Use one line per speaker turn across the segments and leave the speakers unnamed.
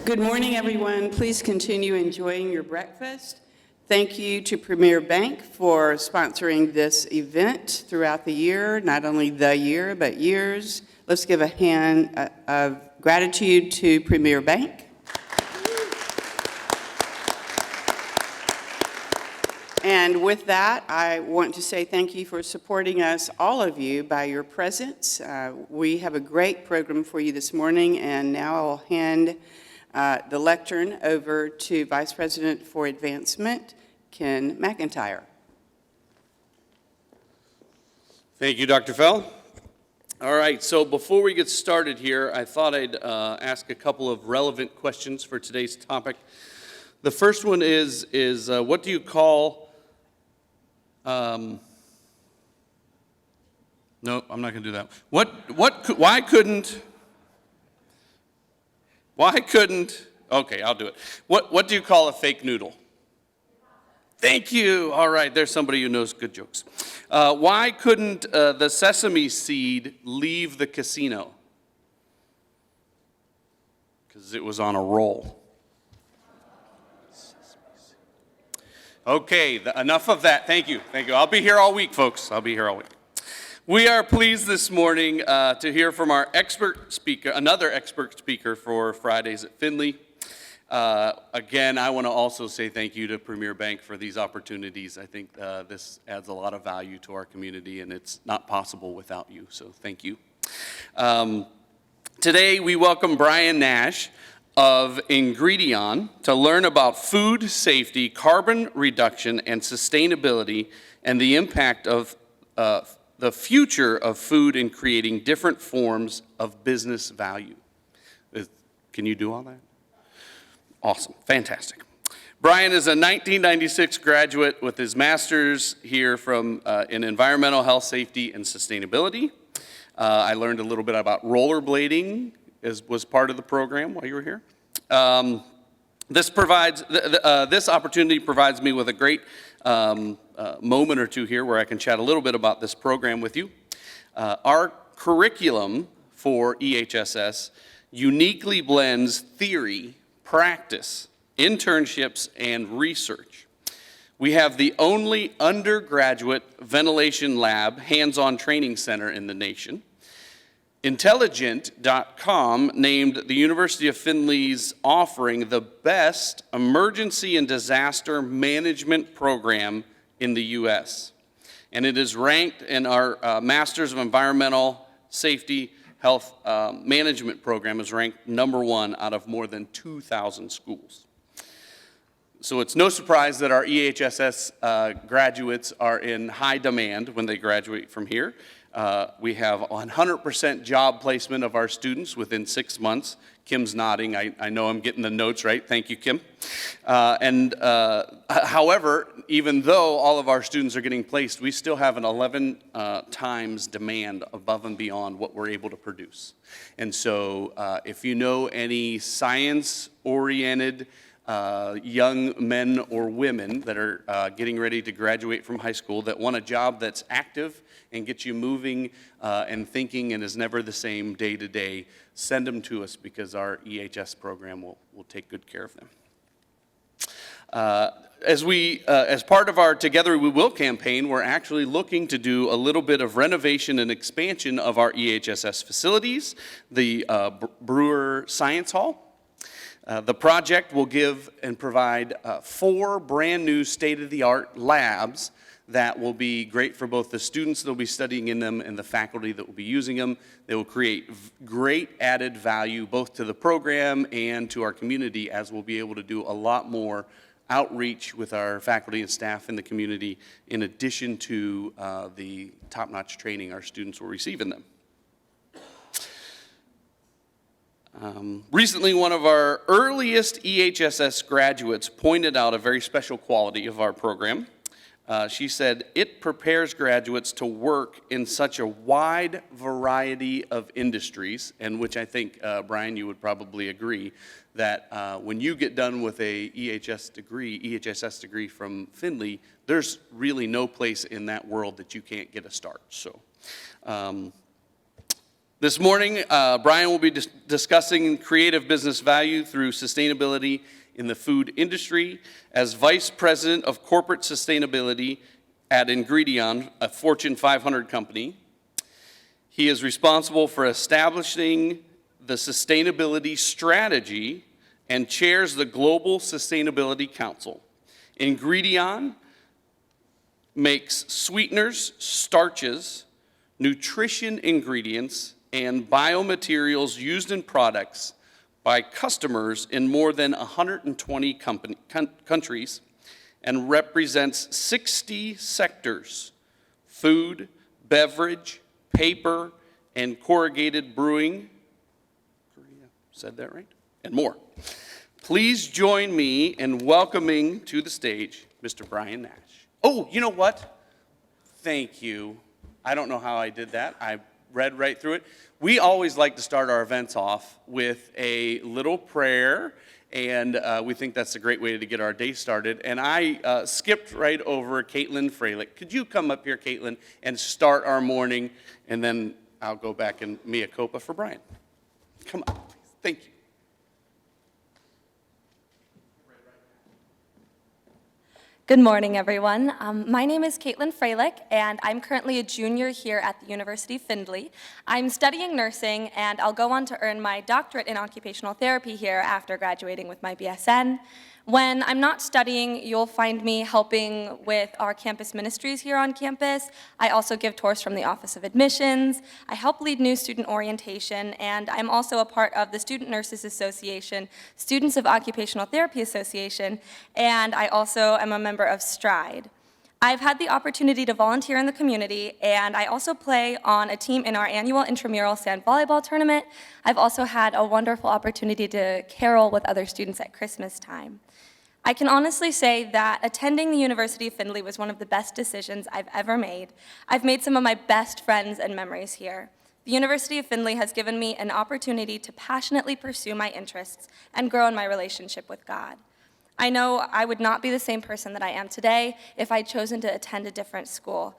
Good morning, everyone. Please continue enjoying your breakfast. Thank you to Premier Bank for sponsoring this event throughout the year, not only the year, but years. Let's give a hand of gratitude to Premier Bank. And with that, I want to say thank you for supporting us, all of you, by your presence. We have a great program for you this morning, and now I'll hand the lectern over to Vice President for Advancement, Ken McIntyre.
Thank you, Dr. Fell. All right, so before we get started here, I thought I'd ask a couple of relevant questions for today's topic. The first one is what do you call, no, I'm not going to do that. Why couldn't, okay, I'll do it. What do you call a fake noodle? Thank you. All right, there's somebody who knows good jokes. Why couldn't the sesame seed leave the casino? Because it was on a roll. Okay, enough of that. Thank you. I'll be here all week, folks. I'll be here all week. We are pleased this morning to hear from our expert speaker, another expert speaker for Fridays at Findlay. Again, I want to also say thank you to Premier Bank for these opportunities. I think this adds a lot of value to our community, and it's not possible without you, so thank you. Today, we welcome Brian Nash of Ingredion to learn about food safety, carbon reduction, and sustainability, and the impact of the future of food in creating different forms of business value. Can you do all that? Awesome, fantastic. Brian is a 1996 graduate with his master's here from in environmental health, safety, and sustainability. I learned a little bit about rollerblading was part of the program while you were here. This opportunity provides me with a great moment or two here where I can chat a little bit about this program with you. Our curriculum for EHSS uniquely blends theory, practice, internships, and research. We have the only undergraduate ventilation lab hands-on training center in the nation. Intelligent.com named the University of Findlay's offering the best emergency and disaster management program in the U.S. And it is ranked in our Masters of Environmental Safety Health Management program is ranked #1 out of more than 2,000 schools. So it's no surprise that our EHSS graduates are in high demand when they graduate from here. We have 100% job placement of our students within 6 months. Kim's nodding. I know I'm getting the notes right. Thank you, Kim. However, even though all of our students are getting placed, we still have an 11 times demand above and beyond what we're able to produce. And so if you know any science-oriented young men or women that are getting ready to graduate from high school that want a job that's active and gets you moving and thinking and is never the same day to day, send them to us because our EHS program will take good care of them. As part of our Together We Will campaign, we're actually looking to do a little bit of renovation and expansion of our EHSS facilities, the Brewer Science Hall. The project will give and provide 4 brand new state-of-the-art labs that will be great for both the students that will be studying in them and the faculty that will be using them. They will create great added value both to the program and to our community, as we'll be able to do a lot more outreach with our faculty and staff in the community in addition to the top-notch training our students will receive in them. Recently, one of our earliest EHSS graduates pointed out a very special quality of our program. She said, it prepares graduates to work in such a wide variety of industries, and which I think, Brian, you would probably agree, that when you get done with a EHSS degree from Findlay, there's really no place in that world that you can't get a start. So This morning, Brian will be discussing creative business value through sustainability in the food industry. As Vice President of Corporate Sustainability at Ingredion, a Fortune 500 company, he is responsible for establishing the sustainability strategy and chairs the Global Sustainability Council. Ingredion makes sweeteners, starches, nutrition ingredients, and biomaterials used in products by customers in more than 120 countries and represents 60 sectors: food, beverage, paper, and corrugated brewing. Said that right? And more. Please join me in welcoming to the stage Mr. Brian Nash. Oh, you know what? Thank you. I don't know how I did that. I read right through it. We always like to start our events off with a little prayer, and we think that's a great way to get our day started. And I skipped right over Caitlin Freilich. Could you come up here, Caitlin, and start our morning, and then I'll go back and mea culpa for Brian. Come on, please. Thank you.
Good morning, everyone. My name is Caitlin Freilich, and I'm currently a junior here at the University of Findlay. I'm studying nursing, and I'll go on to earn my doctorate in occupational therapy here after graduating with my BSN. When I'm not studying, you'll find me helping with our campus ministries here on campus. I also give tours from the Office of Admissions. I help lead new student orientation, and I'm also a part of the Student Nurses Association, Students of Occupational Therapy Association, and I also am a member of STRIDE. I've had the opportunity to volunteer in the community, and I also play on a team in our annual intramural sand volleyball tournament. I've also had a wonderful opportunity to carol with other students at Christmas time. I can honestly say that attending the University of Findlay was one of the best decisions I've ever made. I've made some of my best friends and memories here. The University of Findlay has given me an opportunity to passionately pursue my interests and grow in my relationship with God. I know I would not be the same person that I am today if I'd chosen to attend a different school.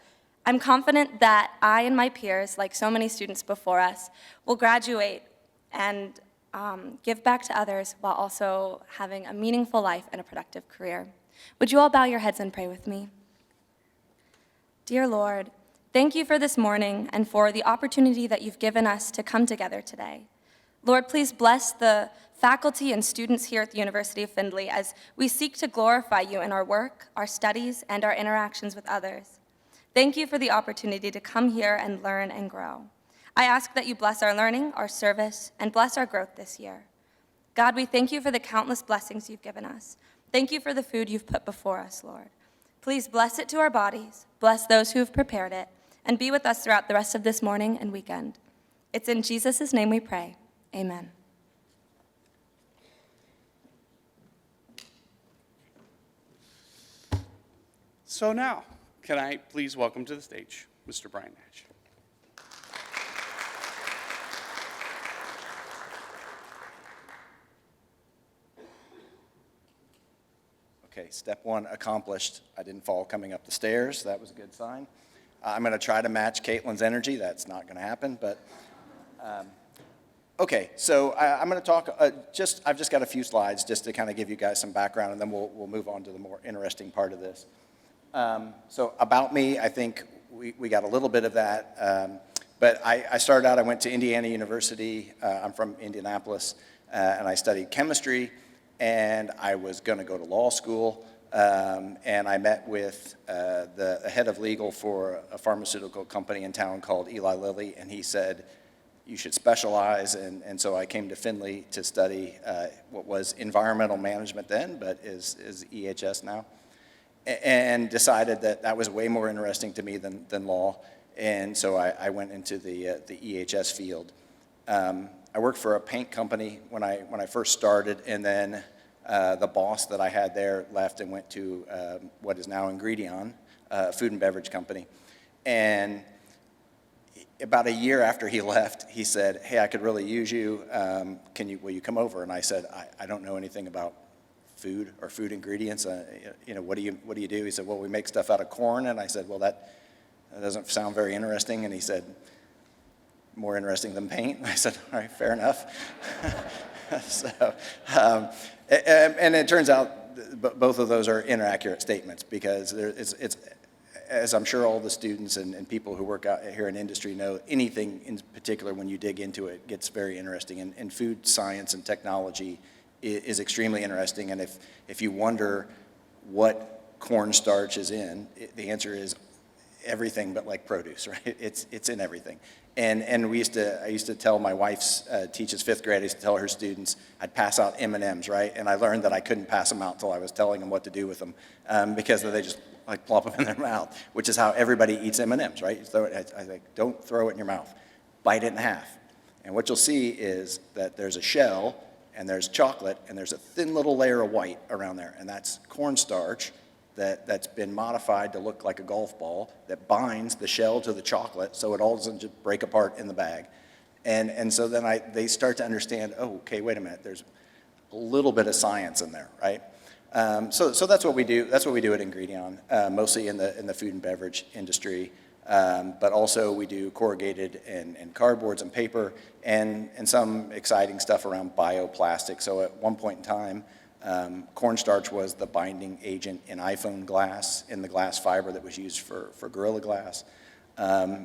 I'm confident that I and my peers, like so many students before us, will graduate and give back to others while also having a meaningful life and a productive career. Would you all bow your heads and pray with me? Dear Lord, thank you for this morning and for the opportunity that you've given us to come together today. Lord, please bless the faculty and students here at the University of Findlay as we seek to glorify you in our work, our studies, and our interactions with others. Thank you for the opportunity to come here and learn and grow. I ask that you bless our learning, our service, and bless our growth this year. God, we thank you for the countless blessings you've given us. Thank you for the food you've put before us, Lord. Please bless it to our bodies, bless those who have prepared it, and be with us throughout the rest of this morning and weekend. It's in Jesus' name we pray. Amen.
So now, can I please welcome to the stage Mr. Brian Nash.
Okay, step one accomplished. I didn't fall coming up the stairs. That was a good sign. I'm going to try to match Caitlin's energy. That's not going to happen, but okay. So I'm going to talk. I've just got a few slides just to kind of give you guys some background, and then we'll move on to the more interesting part of this. So about me, I think we got a little bit of that. But I started out. I went to Indiana University. I'm from Indianapolis, and I studied chemistry. And I was going to go to law school, and I met with the head of legal for a pharmaceutical company in town called Eli Lilly, and he said, you should specialize, and so I came to Findlay to study what was environmental management then, but is EHS now, and decided that that was way more interesting to me than law, and so I went into the EHS field. I worked for a paint company when I first started, and then the boss that I had there left and went to what is now Ingredion, a food and beverage company. And about a year after he left, he said, "Hey, I could really use you. Will you come over?" And I said, "I don't know anything about food or food ingredients. What do you do?" He said, "Well, we make stuff out of corn." And I said, "Well, that doesn't sound very interesting." And he said, more interesting than paint. I said, all right, fair enough. And it turns out both of those are inaccurate statements, because it's as I'm sure all the students and people who work out here in industry know, anything in particular, when you dig into it, gets very interesting. And food science and technology is extremely interesting. And if you wonder what cornstarch is in, the answer is everything but like produce, right? It's in everything. And I used to tell my wife's teaches fifth grade. I used to tell her students I'd pass out M&Ms, right? And I learned that I couldn't pass them out until I was telling them what to do with them, because they just like plop them in their mouth, which is how everybody eats M&Ms, right? You throw it, I like, don't throw it in your mouth, bite it in half. And what you'll see is that there's a shell and there's chocolate and there's a thin little layer of white around there, and that's cornstarch that's been modified to look like a golf ball that binds the shell to the chocolate so it all doesn't just break apart in the bag. And so then they start to understand, oh, okay, wait a minute, there's a little bit of science in there, right? So that's what we do. That's what we do at Ingredion, mostly in the food and beverage industry. But also we do corrugated and cardboards and paper and some exciting stuff around bioplastic. So at one point in time, cornstarch was the binding agent in iPhone glass, in the glass fiber that was used for Gorilla Glass.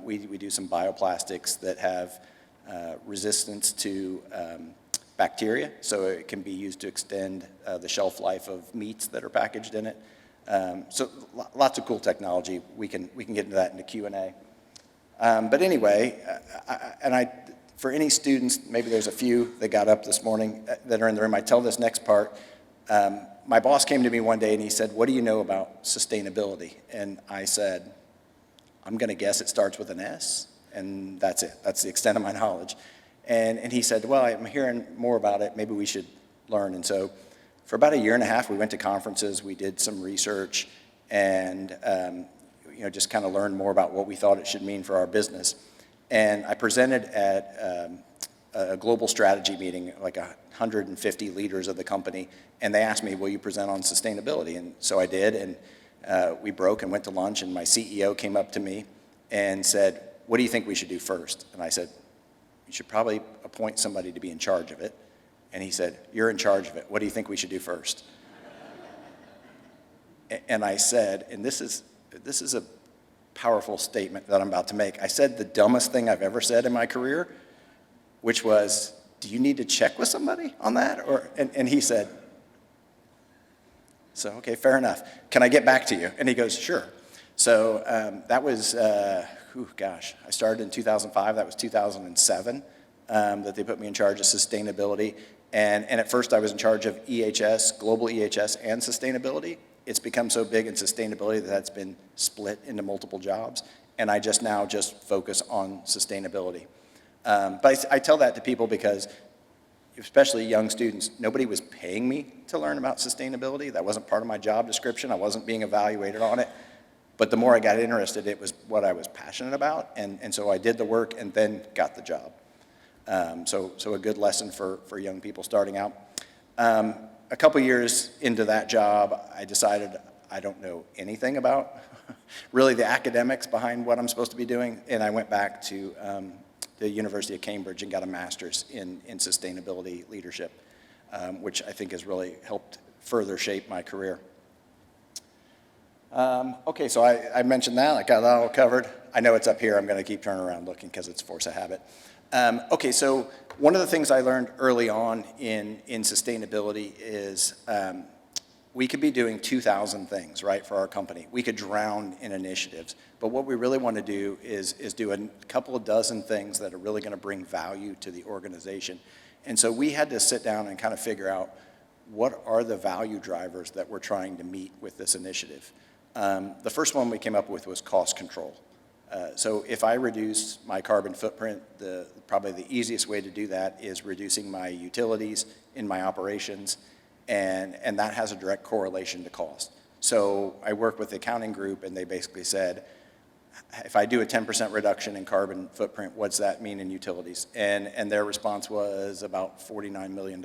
We do some bioplastics that have resistance to bacteria, so it can be used to extend the shelf life of meats that are packaged in it. So lots of cool technology. We can get into that in the Q&A. But anyway, for any students, maybe there's a few that got up this morning that are in the room, I tell this next part. My boss came to me one day and he said, what do you know about sustainability? And I said, I'm going to guess it starts with an S, and that's it. That's the extent of my knowledge. And he said, well, I'm hearing more about it. Maybe we should learn. And so for about a year and a half, we went to conferences, we did some research, and just kind of learned more about what we thought it should mean for our business. And I presented at a global strategy meeting, like 150 leaders of the company, and they asked me, will you present on sustainability? And so I did, and we broke and went to lunch, and my CEO came up to me and said, what do you think we should do first? And I said, you should probably appoint somebody to be in charge of it. And he said, you're in charge of it. What do you think we should do first? And I said, and this is a powerful statement that I'm about to make. I said the dumbest thing I've ever said in my career, which was, do you need to check with somebody on that? And he said, so, okay, fair enough. Can I get back to you? And he goes, sure. So that was, I started in 2005. That was 2007 that they put me in charge of sustainability. And at first I was in charge of EHS, global EHS, and sustainability. It's become so big in sustainability that that's been split into multiple jobs. And I just focus on sustainability. But I tell that to people because, especially young students, nobody was paying me to learn about sustainability. That wasn't part of my job description. I wasn't being evaluated on it. But the more I got interested, it was what I was passionate about. And so I did the work and then got the job. So a good lesson for young people starting out. A couple years into that job, I decided I don't know anything about really the academics behind what I'm supposed to be doing. And I went back to the University of Cambridge and got a master's in sustainability leadership, which I think has really helped further shape my career. Okay, so I mentioned that. I got that all covered. I know it's up here. I'm going to keep turning around looking because it's force of habit. Okay, so one of the things I learned early on in sustainability is we could be doing 2,000 things, right, for our company. We could drown in initiatives. But what we really want to do is do a couple of dozen things that are really going to bring value to the organization. And so we had to sit down and kind of figure out what are the value drivers that we're trying to meet with this initiative. The first one we came up with was cost control. So if I reduce my carbon footprint, probably the easiest way to do that is reducing my utilities in my operations, and that has a direct correlation to cost. So I worked with the accounting group, and they basically said, if I do a 10% reduction in carbon footprint, what's that mean in utilities? And their response was about $49 million.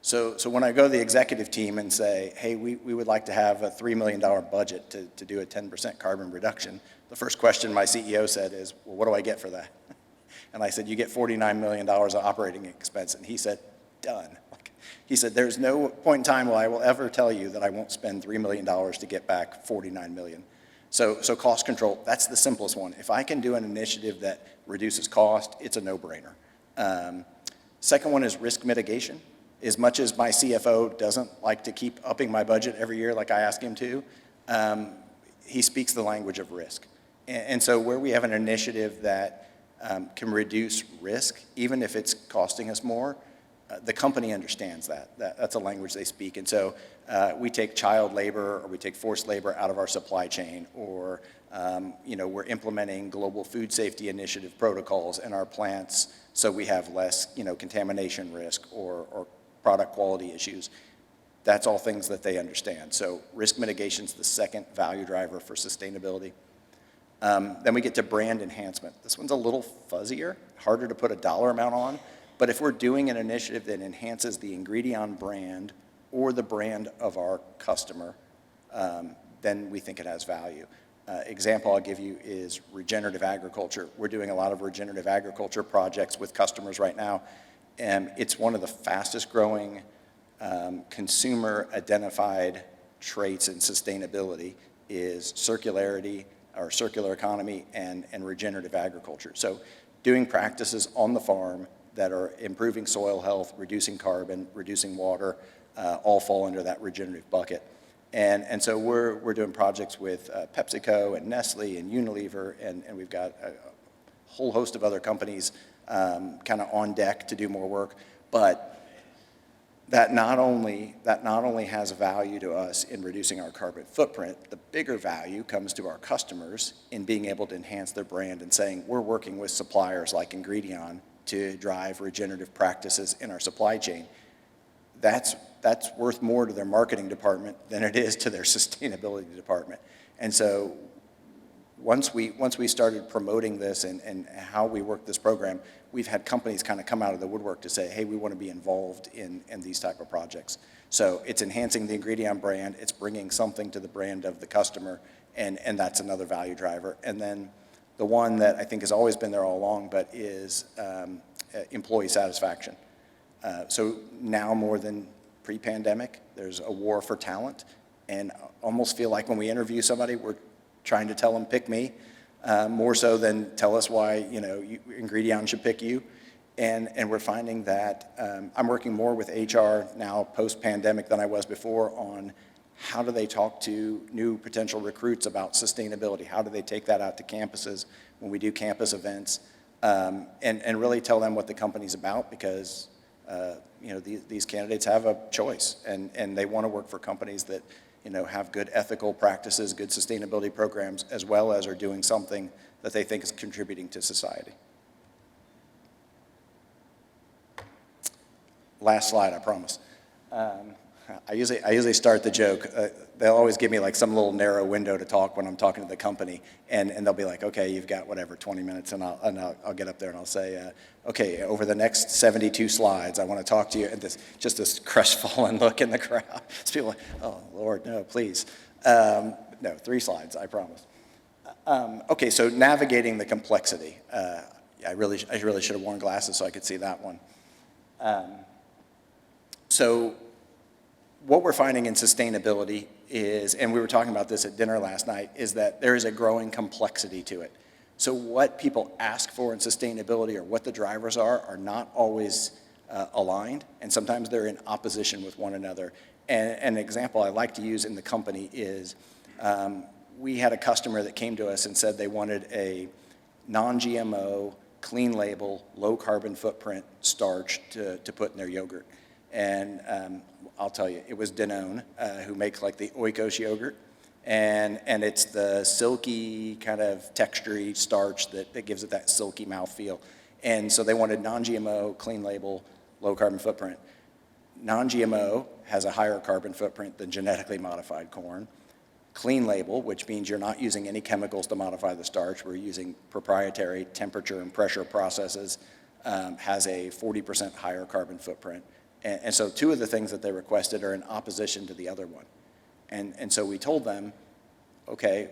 So when I go to the executive team and say, hey, we would like to have a $3 million budget to do a 10% carbon reduction, the first question my CEO said is, well, what do I get for that? And I said, you get $49 million of operating expense. And he said, done. He said, there's no point in time where I will ever tell you that I won't spend $3 million to get back $49 million. So cost control, that's the simplest one. If I can do an initiative that reduces cost, it's a no-brainer. Second one is risk mitigation. As much as my CFO doesn't like to keep upping my budget every year like I ask him to, he speaks the language of risk. And so where we have an initiative that can reduce risk, even if it's costing us more, the company understands that. That's a language they speak. And so we take child labor or we take forced labor out of our supply chain, or we're implementing global food safety initiative protocols in our plants so we have less contamination risk or product quality issues. That's all things that they understand. So risk mitigation is the second value driver for sustainability. Then we get to brand enhancement. This one's a little fuzzier, harder to put a dollar amount on, but if we're doing an initiative that enhances the Ingredion brand or the brand of our customer, then we think it has value. Example I'll give you is regenerative agriculture. We're doing a lot of regenerative agriculture projects with customers right now, and it's one of the fastest growing consumer identified traits in sustainability is circularity or circular economy and regenerative agriculture. So doing practices on the farm that are improving soil health, reducing carbon, reducing water, all fall under that regenerative bucket. And so we're doing projects with PepsiCo and Nestle and Unilever, and we've got a whole host of other companies kind of on deck to do more work. But that not only has value to us in reducing our carbon footprint, the bigger value comes to our customers in being able to enhance their brand and saying, we're working with suppliers like Ingredion to drive regenerative practices in our supply chain. That's worth more to their marketing department than it is to their sustainability department. And so once we started promoting this and how we work this program, we've had companies kind of come out of the woodwork to say, hey, we want to be involved in these type of projects. So it's enhancing the Ingredion brand, it's bringing something to the brand of the customer, and that's another value driver. And then the one that I think has always been there all along, but is employee satisfaction. So now more than pre-pandemic, there's a war for talent, and almost feel like when we interview somebody, we're trying to tell them, pick me, more so than tell us why Ingredion should pick you. And we're finding that I'm working more with HR now post-pandemic than I was before on how do they talk to new potential recruits about sustainability? How do they take that out to campuses when we do campus events? And really tell them what the company's about, because these candidates have a choice, and they want to work for companies that have good ethical practices, good sustainability programs, as well as are doing something that they think is contributing to society. Last slide, I promise. I usually start the joke. They'll always give me like some little narrow window to talk when I'm talking to the company, and they'll be like, okay, you've got whatever, 20 minutes, and I'll get up there and I'll say, okay, over the next 72 slides, I want to talk to you, and this crestfallen look in the crowd. So people are like, oh, Lord, no, please. No, 3 slides, I promise. Okay, so navigating the complexity. I really should have worn glasses so I could see that one. So what we're finding in sustainability is, and we were talking about this at dinner last night, is that there is a growing complexity to it. So what people ask for in sustainability or what the drivers are not always aligned, and sometimes they're in opposition with one another. And an example I like to use in the company is we had a customer that came to us and said they wanted a non-GMO, clean label, low carbon footprint starch to put in their yogurt. And I'll tell you, it was Danone, who makes like the Oikos yogurt. And it's the silky kind of textury starch that gives it that silky mouthfeel. And so they wanted non-GMO, clean label, low carbon footprint. Non-GMO has a higher carbon footprint than genetically modified corn. Clean label, which means you're not using any chemicals to modify the starch, we're using proprietary temperature and pressure processes, has a 40% higher carbon footprint. And so 2 of the things that they requested are in opposition to the other one. And so we told them, okay,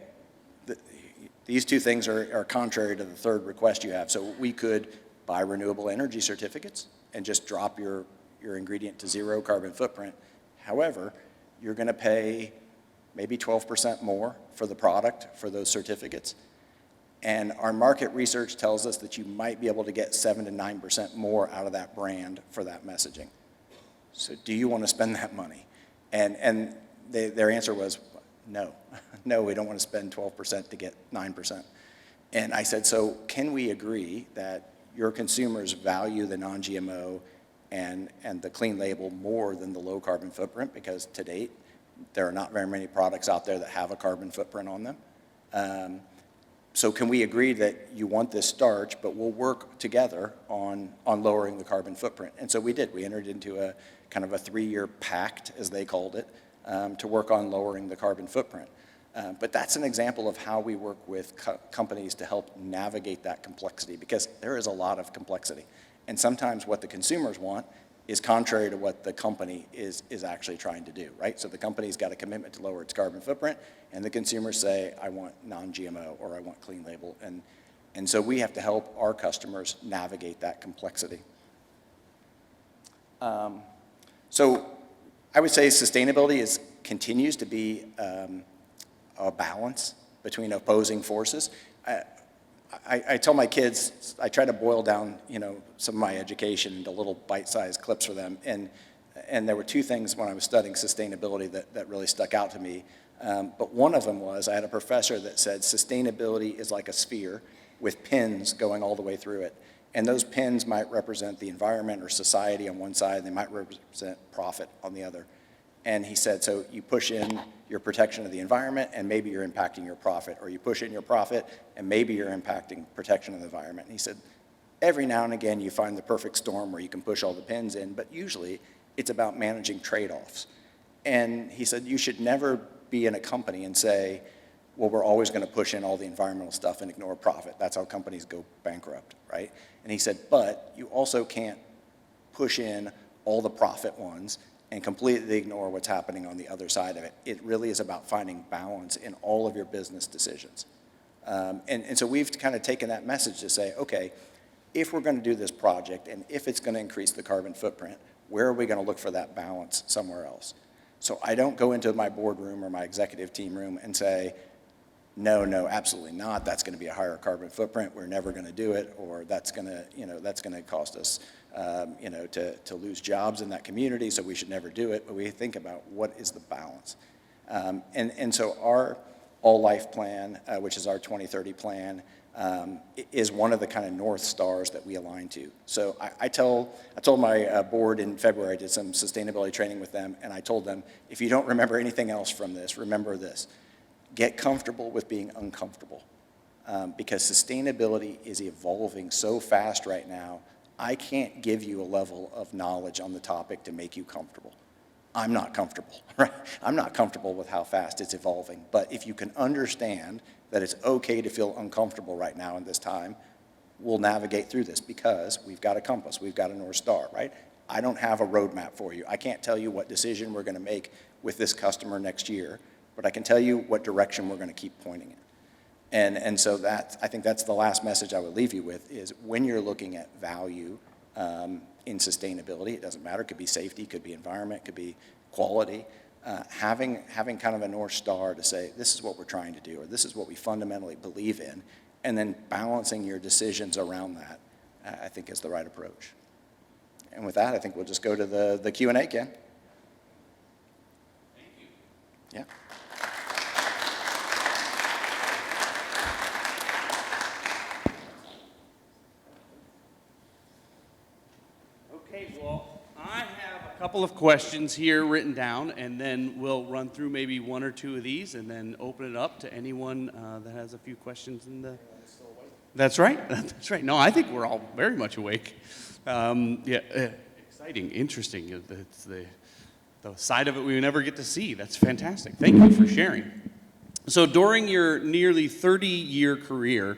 these 2 things are contrary to the 3rd request you have. So we could buy renewable energy certificates and just drop your ingredient to zero carbon footprint. However, you're going to pay maybe 12% more for the product for those certificates. And our market research tells us that you might be able to get 7 to 9% more out of that brand for that messaging. So do you want to spend that money? And their answer was, no. No, we don't want to spend 12% to get 9%. And I said, so can we agree that your consumers value the non-GMO and the clean label more than the low carbon footprint? Because to date, there are not very many products out there that have a carbon footprint on them. So can we agree that you want this starch, but we'll work together on lowering the carbon footprint? And so we did. We entered into a kind of a 3-year pact, as they called it, to work on lowering the carbon footprint. But that's an example of how we work with companies to help navigate that complexity, because there is a lot of complexity. And sometimes what the consumers want is contrary to what the company is actually trying to do, right? So the company's got a commitment to lower its carbon footprint, and the consumers say, I want non-GMO or I want clean label. And so we have to help our customers navigate that complexity. So I would say sustainability continues to be a balance between opposing forces. I tell my kids, I try to boil down, some of my education into little bite-sized clips for them. And there were 2 things when I was studying sustainability that really stuck out to me. But one of them was, I had a professor that said sustainability is like a sphere with pins going all the way through it. And those pins might represent the environment or society on one side, and they might represent profit on the other. And he said, so you push in your protection of the environment, and maybe you're impacting your profit, or you push in your profit, and maybe you're impacting protection of the environment. And he said, every now and again you find the perfect storm where you can push all the pins in, but usually it's about managing trade-offs. And he said, you should never be in a company and say, well, we're always going to push in all the environmental stuff and ignore profit. That's how companies go bankrupt, right? And he said, but you also can't push in all the profit ones and completely ignore what's happening on the other side of it. It really is about finding balance in all of your business decisions. And so we've kind of taken that message to say, okay, if we're going to do this project and if it's going to increase the carbon footprint, where are we going to look for that balance somewhere else? So I don't go into my boardroom or my executive team room and say, no, absolutely not. That's going to be a higher carbon footprint. We're never going to do it, or that's going to cost us, to lose jobs in that community. So we should never do it. But we think about what is the balance, and so our All Life plan, which is our 2030 plan, is one of the kind of North Stars that we align to. So I told my board in February, I did some sustainability training with them, and I told them, if you don't remember anything else from this, remember this. Get comfortable with being uncomfortable, because sustainability is evolving so fast right now. I can't give you a level of knowledge on the topic to make you comfortable. I'm not comfortable, right? I'm not comfortable with how fast it's evolving. But if you can understand that it's okay to feel uncomfortable right now in this time, we'll navigate through this, because we've got a compass, we've got a North Star, right? I don't have a roadmap for you. I can't tell you what decision we're going to make with this customer next year, but I can tell you what direction we're going to keep pointing in. And so I think that's the last message I would leave you with, is when you're looking at value in sustainability, it doesn't matter, it could be safety, it could be environment, it could be quality, having kind of a North Star to say, this is what we're trying to do, or this is what we fundamentally believe in, and then balancing your decisions around that, I think is the right approach. And with that, I think we'll just go to the Q&A, Ken.
Thank you.
Yeah.
Okay, well, I have a couple of questions here written down, and then we'll run through maybe 1 or 2 of these and then open it up to anyone that has a few questions in the... That's right. That's right. No, I think we're all very much awake. Exciting, interesting. It's the side of it we never get to see. That's fantastic. Thank you for sharing. So during your nearly 30-year career,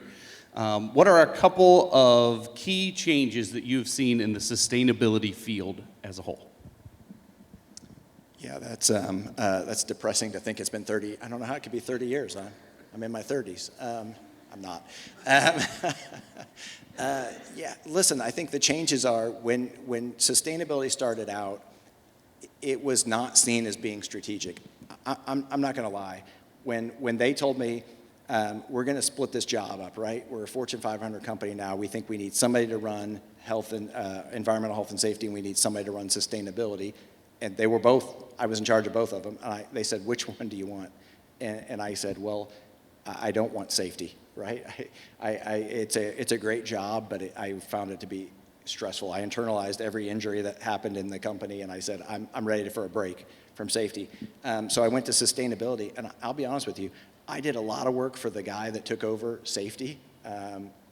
what are a couple of key changes that you've seen in the sustainability field as a whole?
Yeah, that's depressing to think it's been 30. I don't know how it could be 30 years. I'm in my 30s. I'm not. Yeah, listen, I think the changes are when sustainability started out, it was not seen as being strategic. I'm not going to lie. When they told me, we're going to split this job up, right? We're a Fortune 500 company now. We think we need somebody to run health and environmental health and safety, and we need somebody to run sustainability. And they were both, I was in charge of both of them. And they said, which one do you want? And I said, well, I don't want safety, right? It's a great job, but I found it to be stressful. I internalized every injury that happened in the company, and I said, I'm ready for a break from safety. So I went to sustainability, and I'll be honest with you, I did a lot of work for the guy that took over safety,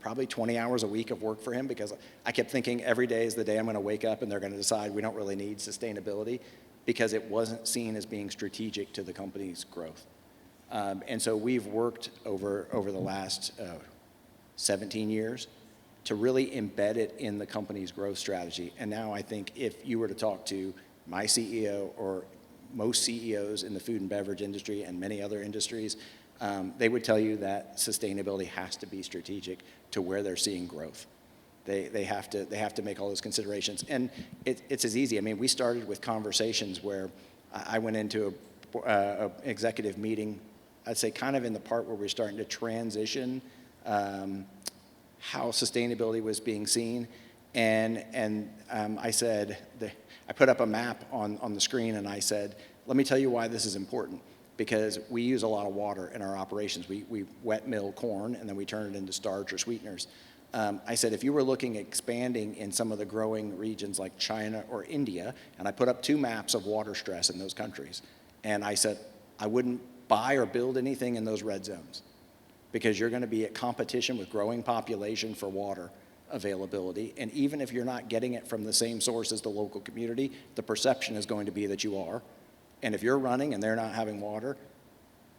probably 20 hours a week of work for him, because I kept thinking every day is the day I'm going to wake up and they're going to decide we don't really need sustainability, because it wasn't seen as being strategic to the company's growth. And so we've worked over the last 17 years to really embed it in the company's growth strategy. And now I think if you were to talk to my CEO or most CEOs in the food and beverage industry and many other industries, they would tell you that sustainability has to be strategic to where they're seeing growth. They have to make all those considerations. And it's as easy. I mean, we started with conversations where I went into a executive meeting, I'd say kind of in the part where we're starting to transition how sustainability was being seen. And I said, I put up a map on the screen, and I said, let me tell you why this is important. Because we use a lot of water in our operations. We wet mill corn, and then we turn it into starch or sweeteners. I said, if you were looking at expanding in some of the growing regions like China or India, and I put up 2 maps of water stress in those countries, and I said, I wouldn't buy or build anything in those red zones, because you're going to be at competition with growing population for water availability. And even if you're not getting it from the same source as the local community, the perception is going to be that you are. And if you're running and they're not having water,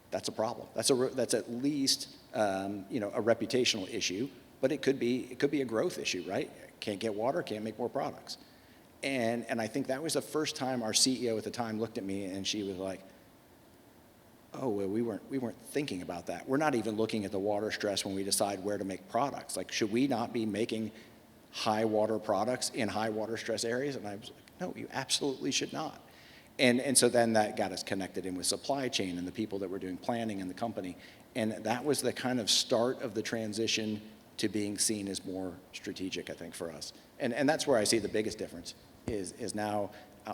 that's a problem. That's at least a reputational issue, but it could be a growth issue, right? Can't get water, can't make more products. And I think that was the first time our CEO at the time looked at me, and she was like, oh, well, we weren't thinking about that. We're not even looking at the water stress when we decide where to make products. Like, should we not be making high water products in high water stress areas? And I was like, no, you absolutely should not. And so then that got us connected in with supply chain and the people that were doing planning in the company. And that was the kind of start of the transition to being seen as more strategic, I think, for us. And that's where I see the biggest difference is now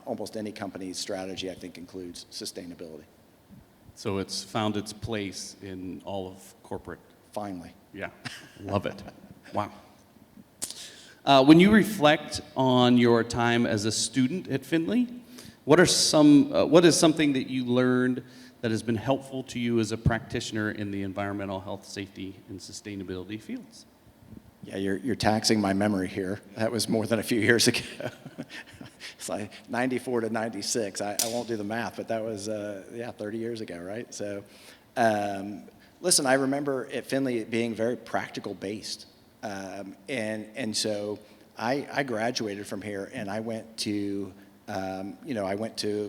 almost any company's strategy, I think, includes sustainability.
So it's found its place in all of corporate.
Finally.
Yeah, love it. Wow. When you reflect on your time as a student at Findlay, what is something that you learned that has been helpful to you as a practitioner in the environmental health, safety, and sustainability fields?
Yeah, you're taxing my memory here. That was more than a few years ago. It's like 94 to 96. I won't do the math, but that was, 30 years ago, right? So, listen, I remember at Findlay it being very practical based. And so I graduated from here, and I went to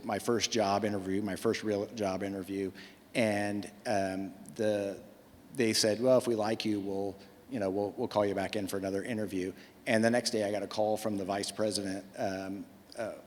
my first job interview, my first real job interview, and they said, well, if we like you, we'll call you back in for another interview. And the next day I got a call from the vice president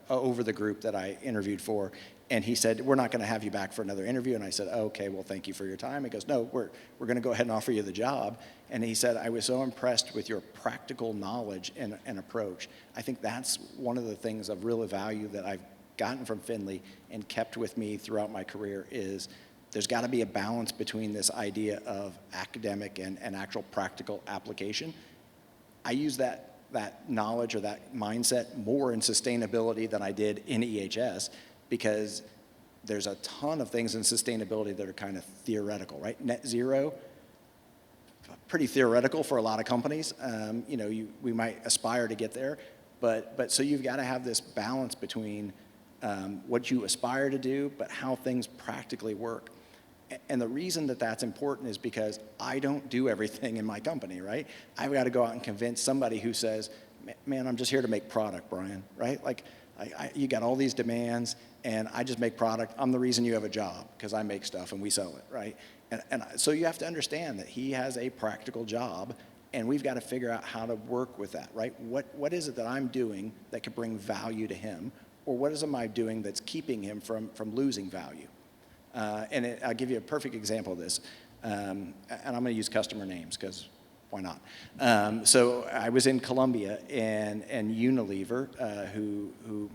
over the group that I interviewed for, and he said, we're not going to have you back for another interview. And I said, oh, okay, well, thank you for your time. He goes, no, we're going to go ahead and offer you the job. And he said, I was so impressed with your practical knowledge and approach. I think that's one of the things of real value that I've gotten from Findlay and kept with me throughout my career is there's got to be a balance between this idea of academic and actual practical application. I use that knowledge or that mindset more in sustainability than I did in EHS, because there's a ton of things in sustainability that are kind of theoretical, right? Net zero, pretty theoretical for a lot of companies. We might aspire to get there, but so you've got to have this balance between what you aspire to do, but how things practically work. And the reason that that's important is because I don't do everything in my company, right? I've got to go out and convince somebody who says, man, I'm just here to make product, Brian, right? Like, you got all these demands, and I just make product. I'm the reason you have a job, because I make stuff and we sell it, right? So you have to understand that he has a practical job, and we've got to figure out how to work with that, right? What is it that I'm doing that could bring value to him, or what am I doing that's keeping him from losing value? I'll give you a perfect example of this, and I'm going to use customer names because why not? So I was in Colombia, and Unilever, who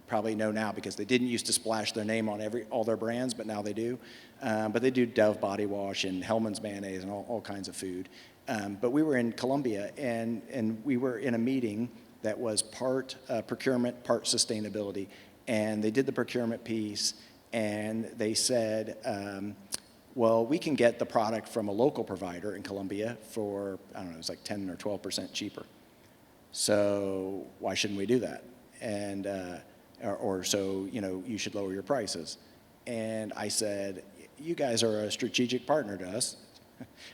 probably know now because they didn't used to splash their name on all their brands, but now they do. But they do Dove body wash and Hellmann's mayonnaise and all kinds of food. But we were in Colombia, and we were in a meeting that was part procurement, part sustainability. And they did the procurement piece, and they said, well, we can get the product from a local provider in Colombia for, I don't know, it was like 10 or 12% cheaper. So why shouldn't we do that? And or so, you should lower your prices. And I said, you guys are a strategic partner to us.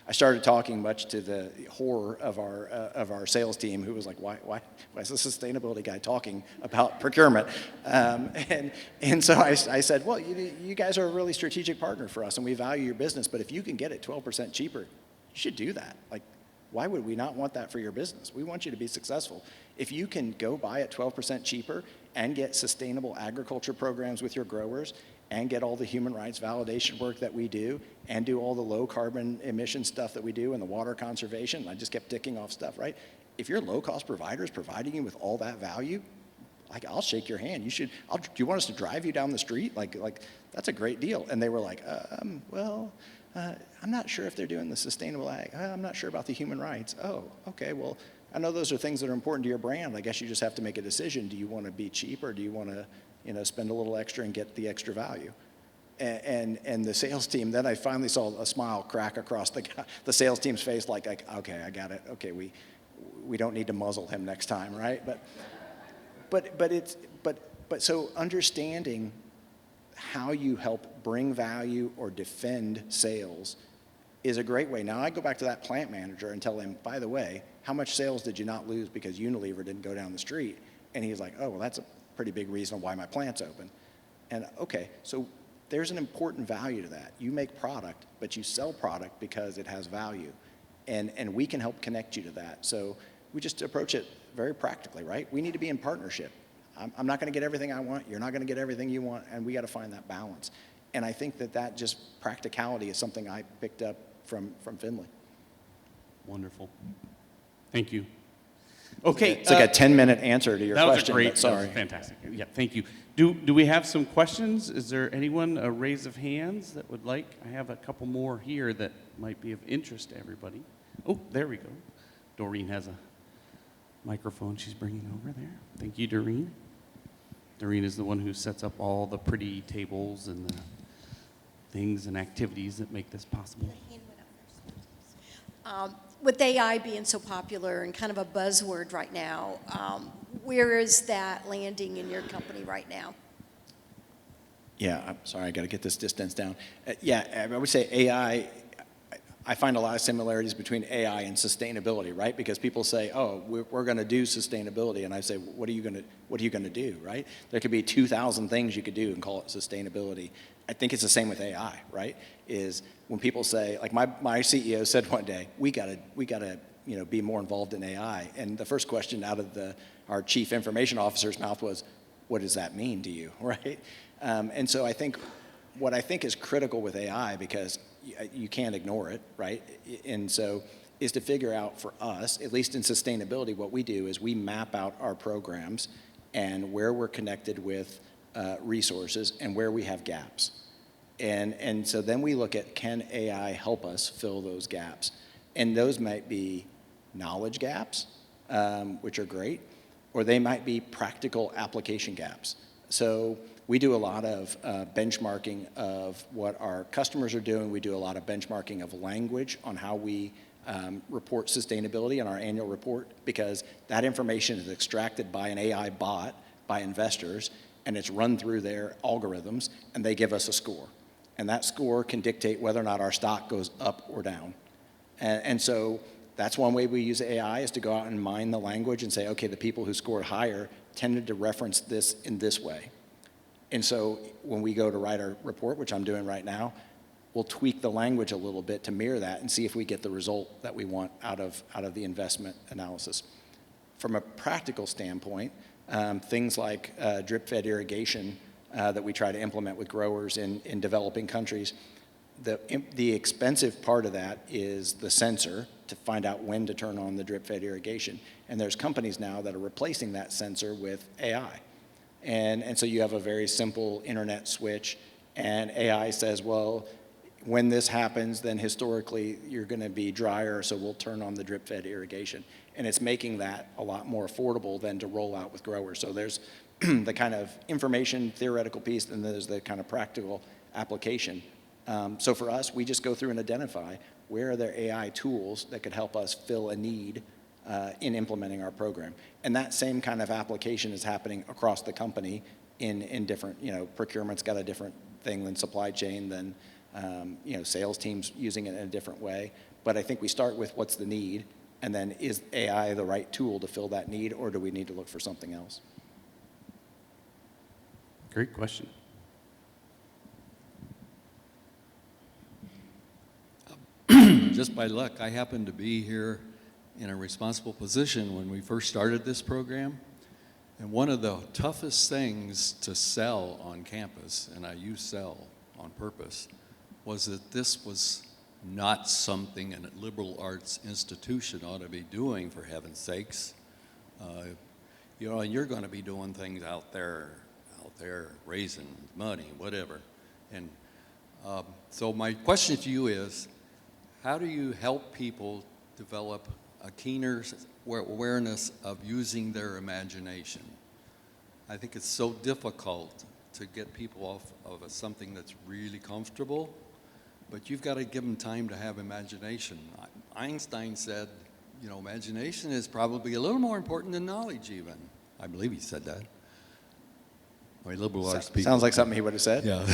I started talking much to the horror of our sales team, who was like, why is the sustainability guy talking about procurement? And so I said, well, you guys are a really strategic partner for us, and we value your business, but if you can get it 12% cheaper, you should do that. Like, why would we not want that for your business? We want you to be successful. If you can go buy it 12% cheaper and get sustainable agriculture programs with your growers and get all the human rights validation work that we do and do all the low carbon emission stuff that we do and the water conservation, I just kept ticking off stuff, right? If your low cost provider is providing you with all that value, like, I'll shake your hand. Do you want us to drive you down the street? Like that's a great deal. And they were like, I'm not sure if they're doing the sustainable ag. I'm not sure about the human rights. Oh, okay, well, I know those are things that are important to your brand. I guess you just have to make a decision. Do you want to be cheap, or do you want to, spend a little extra and get the extra value? And the sales team, then I finally saw a smile crack across the sales team's face, like, okay, I got it. Okay, we don't need to muzzle him next time, right? But so understanding how you help bring value or defend sales is a great way. Now I go back to that plant manager and tell him, by the way, how much sales did you not lose because Unilever didn't go down the street? And he's like, oh, well, that's a pretty big reason why my plant's open. And okay, so there's an important value to that. You make product, but you sell product because it has value. And we can help connect you to that. So we just approach it very practically, right? We need to be in partnership. I'm not going to get everything I want. You're not going to get everything you want. And we got to find that balance. And I think that just practicality is something I picked up from Finley.
Wonderful. Thank you. Okay.
It's like a 10-minute answer to your question.
That
sorry.
was fantastic. Yeah, thank you. Do we have some questions? Is there anyone, a raise of hands that would like? I have a couple more here that might be of interest to everybody. Oh, there we go. Doreen has a microphone she's bringing over there. Thank you, Doreen. Doreen is the one who sets up all the pretty tables and the things and activities that make this possible.
With AI being so popular and kind of a buzzword right now, where is that landing in your company right now?
Yeah, I'm sorry, I got to get this distance down. Yeah, I would say AI, I find a lot of similarities between AI and sustainability, right? Because people say, oh, we're going to do sustainability, and I say, what are you going to do, right? There could be 2,000 things you could do and call it sustainability. I think it's the same with AI, right? Is when people say, like my CEO said one day, we gotta be more involved in AI, and the first question out of our chief information officer's mouth was, what does that mean to you, right? And so what I think is critical with AI, because you can't ignore it, right? And so is to figure out for us, at least in sustainability, what we do is we map out our programs and where we're connected with resources and where we have gaps. And so then we look at, can AI help us fill those gaps? And those might be knowledge gaps, which are great, or they might be practical application gaps. So we do a lot of benchmarking of what our customers are doing. We do a lot of benchmarking of language on how we report sustainability in our annual report, because that information is extracted by an AI bot, by investors, and it's run through their algorithms, and they give us a score. And that score can dictate whether or not our stock goes up or down. And so that's one way we use AI, is to go out and mine the language and say, okay, the people who scored higher tended to reference this in this way. And so when we go to write our report, which I'm doing right now, we'll tweak the language a little bit to mirror that and see if we get the result that we want out of the investment analysis. From a practical standpoint, things like drip-fed irrigation that we try to implement with growers in developing countries, the expensive part of that is the sensor to find out when to turn on the drip-fed irrigation. And there's companies now that are replacing that sensor with AI. And so you have a very simple internet switch, and AI says, well, when this happens, then historically you're going to be drier, so we'll turn on the drip-fed irrigation. And it's making that a lot more affordable than to roll out with growers. So there's the kind of information theoretical piece, and there's the kind of practical application. So for us, we just go through and identify where are there AI tools that could help us fill a need in implementing our program. And that same kind of application is happening across the company in different, procurement's got a different thing than supply chain, than, sales teams using it in a different way. But I think we start with what's the need, and then is AI the right tool to fill that need, or do we need to look for something else?
Great question.
Just by luck, I happened to be here in a responsible position when we first started this program. And one of the toughest things to sell on campus, and I use sell on purpose, was that this was not something a liberal arts institution ought to be doing, for heaven's sakes. And you're going to be doing things out there, raising money, whatever. And so my question to you is, how do you help people develop a keener awareness of using their imagination? I think it's so difficult to get people off of something that's really comfortable, but you've got to give them time to have imagination. Einstein said, imagination is probably a little more important than knowledge even. I believe he said that. Liberal arts people.
Sounds like something he would have said.
Yeah.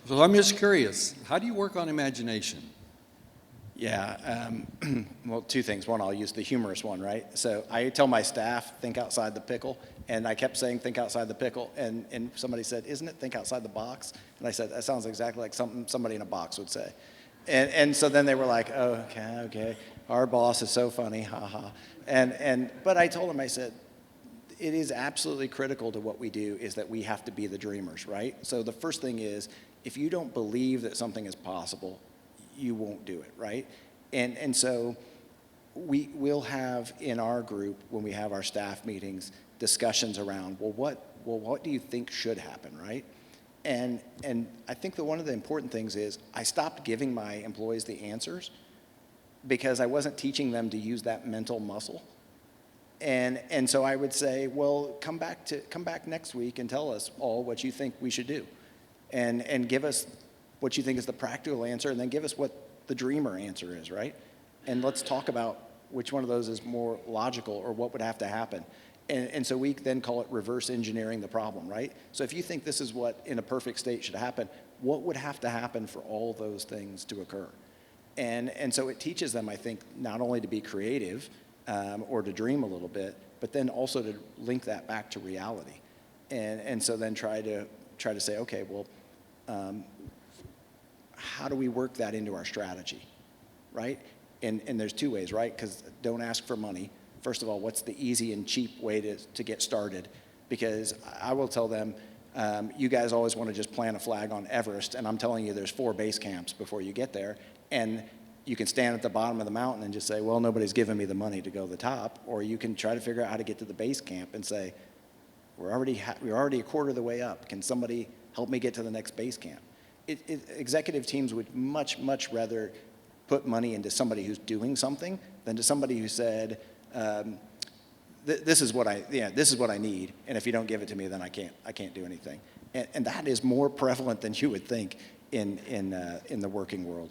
So I'm just curious, how do you work on imagination?
Yeah, well, two things. One, I'll use the humorous one, right? So I tell my staff, think outside the pickle, and I kept saying, think outside the pickle, and somebody said, isn't it think outside the box? And I said, that sounds exactly like something somebody in a box would say. And so then they were like, oh, okay, our boss is so funny, haha. But I told them, I said, it is absolutely critical to what we do is that we have to be the dreamers, right? So the first thing is, if you don't believe that something is possible, you won't do it, right? And so we'll have in our group, when we have our staff meetings, discussions around, what do you think should happen, right? And I think that one of the important things is I stopped giving my employees the answers because I wasn't teaching them to use that mental muscle. And so I would say, well, come back next week and tell us all what you think we should do, and give us what you think is the practical answer, and then give us what the dreamer answer is, right? And let's talk about which one of those is more logical or what would have to happen. And so we then call it reverse engineering the problem, right? So if you think this is what in a perfect state should happen, what would have to happen for all those things to occur? And so it teaches them, I think, not only to be creative or to dream a little bit, but then also to link that back to reality. And so then try to say, okay, well, how do we work that into our strategy, right? And there's two ways, right? Because don't ask for money. First of all, what's the easy and cheap way to get started? Because I will tell them, you guys always want to just plant a flag on Everest, and I'm telling you there's 4 base camps before you get there. And you can stand at the bottom of the mountain and just say, well, nobody's giving me the money to go to the top. Or you can try to figure out how to get to the base camp and say, we're already a quarter of the way up. Can somebody help me get to the next base camp? Executive teams would much, much rather put money into somebody who's doing something than to somebody who said, this is what I need, and if you don't give it to me, then I can't do anything. And that is more prevalent than you would think in the working world.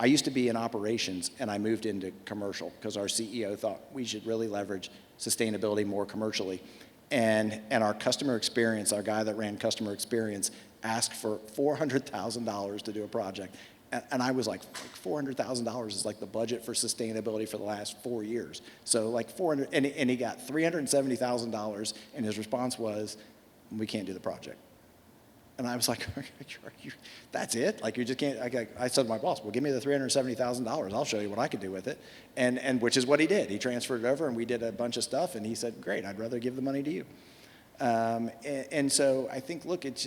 I used to be in operations, and I moved into commercial because our CEO thought we should really leverage sustainability more commercially. And our customer experience, our guy that ran customer experience, asked for $400,000 to do a project. And I was like, $400,000 is like the budget for sustainability for the last 4 years. So like 400, and he got $370,000, and his response was, we can't do the project. And I was like, that's it? Like, you just can't, I said to my boss, well, give me the $370,000. I'll show you what I can do with it. And which is what he did. He transferred it over, and we did a bunch of stuff, and he said, great, I'd rather give the money to you. And so I think, look, it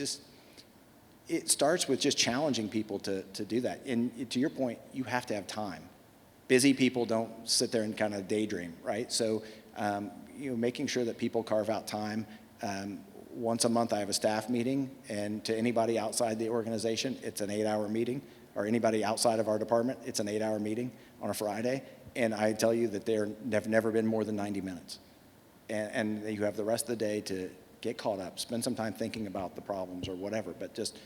starts with just challenging people to do that. And to your point, you have to have time. Busy people don't sit there and kind of daydream, right? So, making sure that people carve out time. Once a month, I have a staff meeting, and to anybody outside the organization, it's an 8-hour meeting, or anybody outside of our department, it's an 8-hour meeting on a Friday. And I tell you that they've never been more than 90 minutes. And you have the rest of the day to get caught up, spend some time thinking about the problems or whatever, but just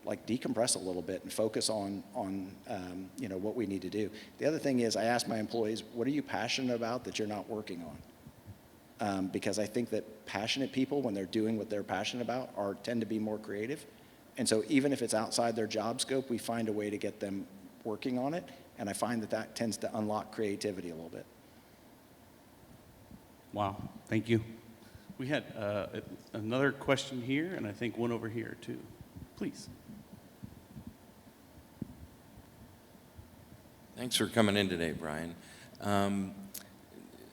like decompress a little bit and focus on what we need to do. The other thing is, I ask my employees, what are you passionate about that you're not working on? Because I think that passionate people, when they're doing what they're passionate about, tend to be more creative. And so even if it's outside their job scope, we find a way to get them working on it. And I find that tends to unlock creativity a little bit.
Wow, thank you. We had another question here, and I think one over here too. Please.
Thanks for coming in today, Brian.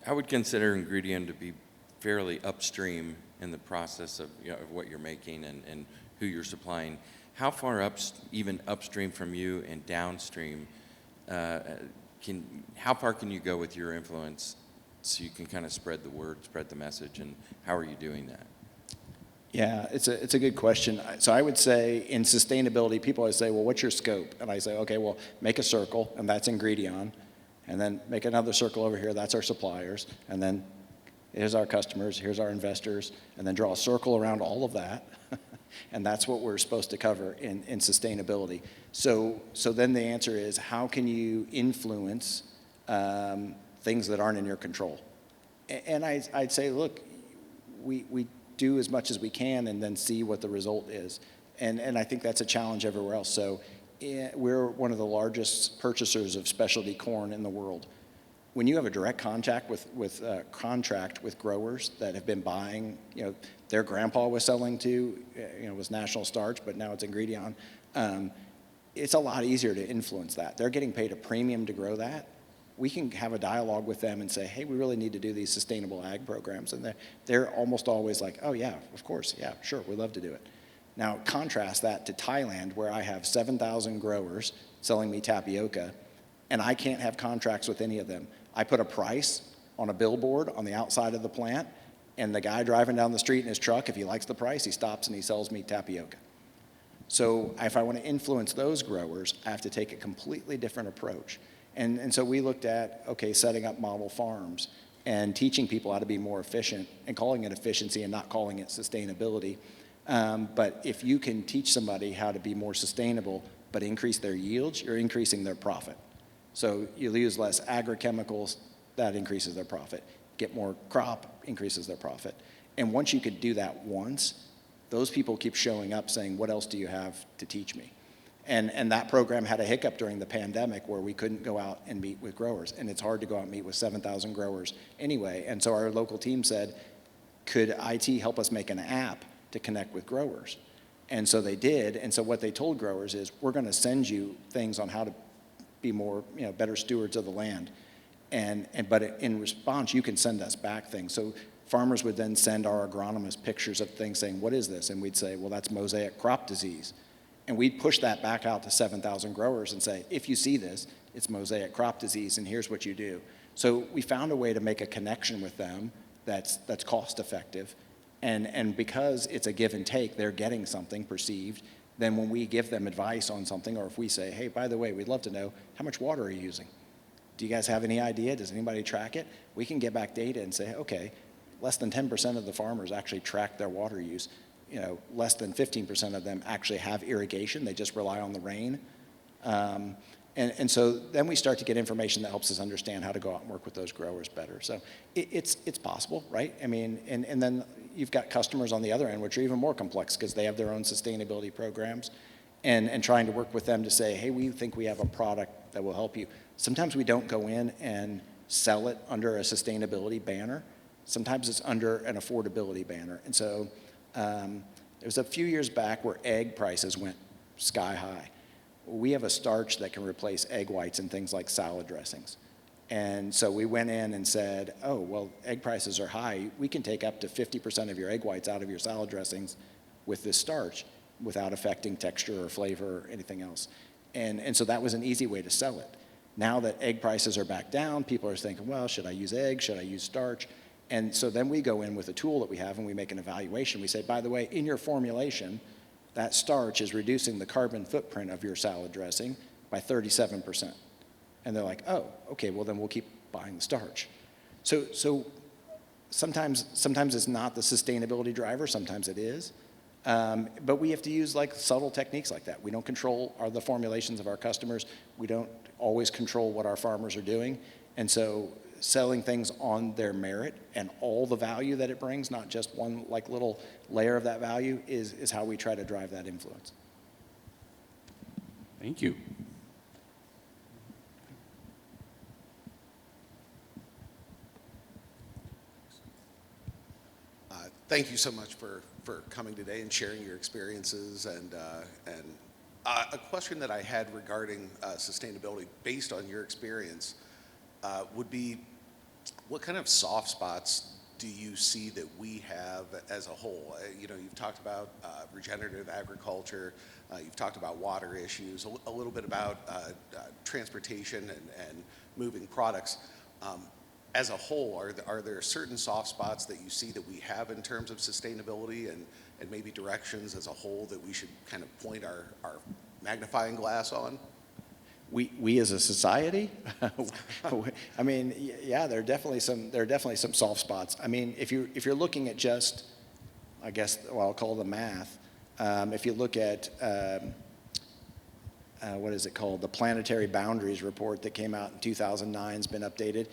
I would consider Ingredion to be fairly upstream in the process of, of what you're making and who you're supplying. How far even upstream from you and downstream, how far can you go with your influence so you can kind of spread the word, spread the message, and how are you doing that?
Yeah, it's a good question. So I would say in sustainability, people always say, well, what's your scope? And I say, okay, well, make a circle, and that's Ingredion. And then make another circle over here, that's our suppliers. And then here's our customers, here's our investors. And then draw a circle around all of that. And that's what we're supposed to cover in sustainability. So then the answer is, how can you influence things that aren't in your control? And I'd say, look, we do as much as we can and then see what the result is. And I think that's a challenge everywhere else. So we're one of the largest purchasers of specialty corn in the world. When you have a direct contract with growers that have been buying, their grandpa was selling to, was National Starch, but now it's Ingredion. It's a lot easier to influence that. They're getting paid a premium to grow that. We can have a dialogue with them and say, hey, we really need to do these sustainable ag programs. And they're almost always like, oh yeah, of course, yeah, sure, we'd love to do it. Now, contrast that to Thailand, where I have 7,000 growers selling me tapioca, and I can't have contracts with any of them. I put a price on a billboard on the outside of the plant, and the guy driving down the street in his truck, if he likes the price, he stops and he sells me tapioca. So if I want to influence those growers, I have to take a completely different approach. And so we looked at, okay, setting up model farms and teaching people how to be more efficient and calling it efficiency and not calling it sustainability. But if you can teach somebody how to be more sustainable but increase their yields, you're increasing their profit. So you use less agrochemicals, that increases their profit. Get more crop, increases their profit. And once you could do that once, those people keep showing up saying, what else do you have to teach me? And that program had a hiccup during the pandemic where we couldn't go out and meet with growers. And it's hard to go out and meet with 7,000 growers anyway. And so our local team said, could IT help us make an app to connect with growers? And so they did. And so what they told growers is, we're going to send you things on how to be more, better stewards of the land. But in response, you can send us back things. So farmers would then send our agronomists pictures of things saying, what is this? And we'd say, well, that's mosaic crop disease. And we'd push that back out to 7,000 growers and say, if you see this, it's mosaic crop disease, and here's what you do. So we found a way to make a connection with them that's cost effective. And because it's a give and take, they're getting something perceived. Then when we give them advice on something, or if we say, hey, by the way, we'd love to know, how much water are you using? Do you guys have any idea? Does anybody track it? We can get back data and say, okay, less than 10% of the farmers actually track their water use. Less than 15% of them actually have irrigation. They just rely on the rain. And so then we start to get information that helps us understand how to go out and work with those growers better. So it's possible, right? I mean, and then you've got customers on the other end, which are even more complex because they have their own sustainability programs, and trying to work with them to say, hey, we think we have a product that will help you. Sometimes we don't go in and sell it under a sustainability banner. Sometimes it's under an affordability banner. And so There was a few years back where egg prices went sky high. We have a starch that can replace egg whites in things like salad dressings. And so we went in and said, oh, well, egg prices are high. We can take up to 50% of your egg whites out of your salad dressings with this starch without affecting texture or flavor or anything else. And so that was an easy way to sell it. Now that egg prices are back down, people are thinking, well, should I use egg? Should I use starch? And so then we go in with a tool that we have and we make an evaluation. We say, by the way, in your formulation, that starch is reducing the carbon footprint of your salad dressing by 37%. And they're like, oh, okay, well then we'll keep buying the starch. So sometimes it's not the sustainability driver, sometimes it is. But we have to use like subtle techniques like that. We don't control the formulations of our customers. We don't always control what our farmers are doing. And so selling things on their merit and all the value that it brings, not just one like little layer of that value, is how we try to drive that influence.
Thank you.
Thank you so much for coming today and sharing your experiences. And a question that I had regarding sustainability, based on your experience, would be, what kind of soft spots do you see that we have as a whole? You've talked about regenerative agriculture, you've talked about water issues, a little bit about transportation and moving products. As a whole, are there certain soft spots that you see that we have in terms of sustainability and maybe directions as a whole that we should kind of point our magnifying glass on?
We as a society, I mean, yeah, there are definitely some soft spots. I mean, if you're looking at just, I guess, well, I'll call the math. If you look at what is it called, the Planetary Boundaries report that came out in 2009 has been updated.